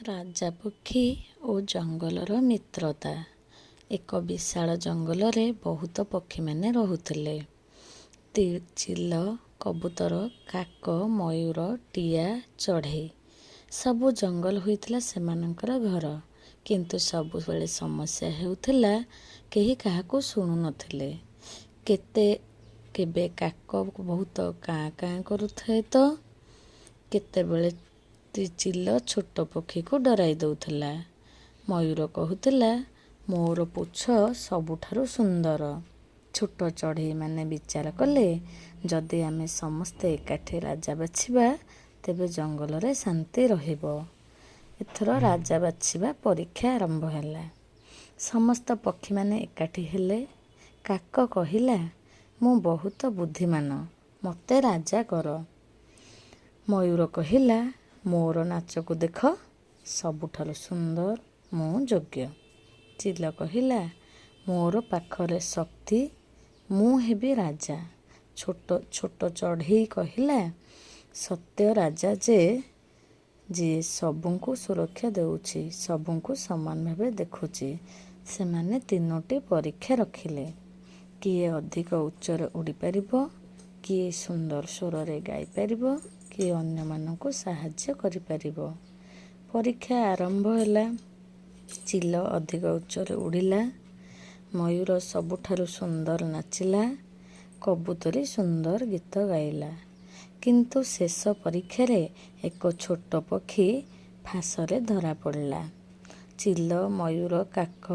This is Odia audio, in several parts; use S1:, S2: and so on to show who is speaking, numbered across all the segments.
S1: ରାଜା ପକ୍ଷୀ ଓ ଜଙ୍ଗଲର ମିତ୍ରତା। ଏକ ବିଶାଳ ଜଙ୍ଗଲରେ ବହୁତ ପକ୍ଷୀମାନେ ରହୁଥିଲେ। ଚିଲ, କବୁତର, କାକ, ମୟୂର, ଟିଆ, ଚଢ଼େଇ ସବୁ ଜଙ୍ଗଲ ହୋଇଥିଲା ସେମାନଙ୍କର ଘର। କିନ୍ତୁ ସବୁବେଳେ ସମସ୍ୟା ହେଉଥିଲା, କେହି କାହାକୁ ଶୁଣୁନଥିଲେ। କେବେ କାକ ବହୁତ କାଁ କାଁ କରୁଥାଏ ତ କେତେବେଳେ ଚିଲ ଛୋଟ ପକ୍ଷୀକୁ ଡରାଇ ଦେଉଥିଲା। ମୟୂର କହୁଥିଲା, ମୋର ପୁଚ୍ଛ ସବୁଠାରୁ ସୁନ୍ଦର। ଛୋଟ ଚଢ଼େଇମାନେ ବିଚାର କଲେ, ଯଦି ଆମେ ସମସ୍ତେ ଏକାଠି ରାଜା ବାଛିବା, ତେବେ ଜଙ୍ଗଲରେ ଶାନ୍ତି ରହିବ। ଏଥର ରାଜା ବାଛିବା ପରୀକ୍ଷା ଆରମ୍ଭ ହେଲା। ସମସ୍ତ ପକ୍ଷୀମାନେ ଏକାଠି ହେଲେ। କାକ କହିଲା, ମୁଁ ବହୁତ ବୁଦ୍ଧିମାନ, ମୋତେ ରାଜା କର। ମୟୂର କହିଲା, ମୋର ନାଚକୁ ଦେଖ, ସବୁଠାରୁ ସୁନ୍ଦର ମୁଁ ଯୋଗ୍ୟ। ଚିଲ କହିଲା, ମୋର ପାଖରେ ଶକ୍ତି, ମୁଁ ହେବି ରାଜା। ଛୋଟ ଚଢ଼େଇ କହିଲା, ସତ୍ୟ ରାଜା ଯିଏ ସବୁଙ୍କୁ ସୁରକ୍ଷା ଦେଉଛି, ସବୁଙ୍କୁ ସମାନ ଭାବେ ଦେଖୁଛି। ସେମାନେ ତିନୋଟି ପରୀକ୍ଷା ରଖିଲେ। କିଏ ଅଧିକ ଉଚ୍ଚରେ ଉଡ଼ିପାରିବ, କିଏ ସୁନ୍ଦର ସ୍ୱରରେ ଗାଇପାରିବ, କିଏ ଅନ୍ୟମାନଙ୍କୁ ସାହାଯ୍ୟ କରିପାରିବ। ପରୀକ୍ଷା ଆରମ୍ଭ ହେଲା। ଚିଲ ଅଧିକ ଉଚ୍ଚରେ ଉଡ଼ିଲା। ମୟୂର ସବୁଠାରୁ ସୁନ୍ଦର ନାଚିଲା। କବୁତରୀ ସୁନ୍ଦର ଗୀତ ଗାଇଲା। କିନ୍ତୁ ଶେଷ ପରୀକ୍ଷାରେ ଏକ ଛୋଟ ପକ୍ଷୀ ଫାଶରେ ଧରା ପଡ଼ିଲା। ଚିଲ, ମୟୂର, କାକ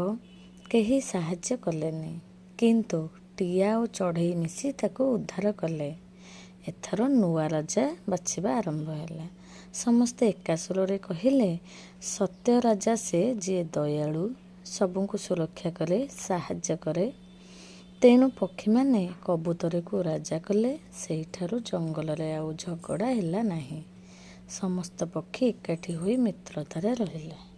S1: କେହି ସାହାଯ୍ୟ କଲେନି। କିନ୍ତୁ ଟିଆ ଓ ଚଢ଼େଇ ମିଶି ତାକୁ ଉଦ୍ଧାର କଲେ। ଏଥର ନୂଆ ରାଜା ବାଛିବା ଆରମ୍ଭ ହେଲା। ସମସ୍ତେ ଏକା ସ୍ୱରରେ କହିଲେ, ସତ୍ୟ ରାଜା ସେ ଯିଏ ଦୟାଳୁ, ସବୁଙ୍କୁ ସୁରକ୍ଷା କରେ, ସାହାଯ୍ୟ କରେ। ତେଣୁ ପକ୍ଷୀମାନେ କବୁତରକୁ ରାଜା କଲେ। ସେହିଠାରୁ ଜଙ୍ଗଲରେ ଆଉ ଝଗଡ଼ା ହେଲା ନାହିଁ। ସମସ୍ତ ପକ୍ଷୀ ଏକାଠି ହୋଇ ମିତ୍ରତାରେ ରହିଲେ।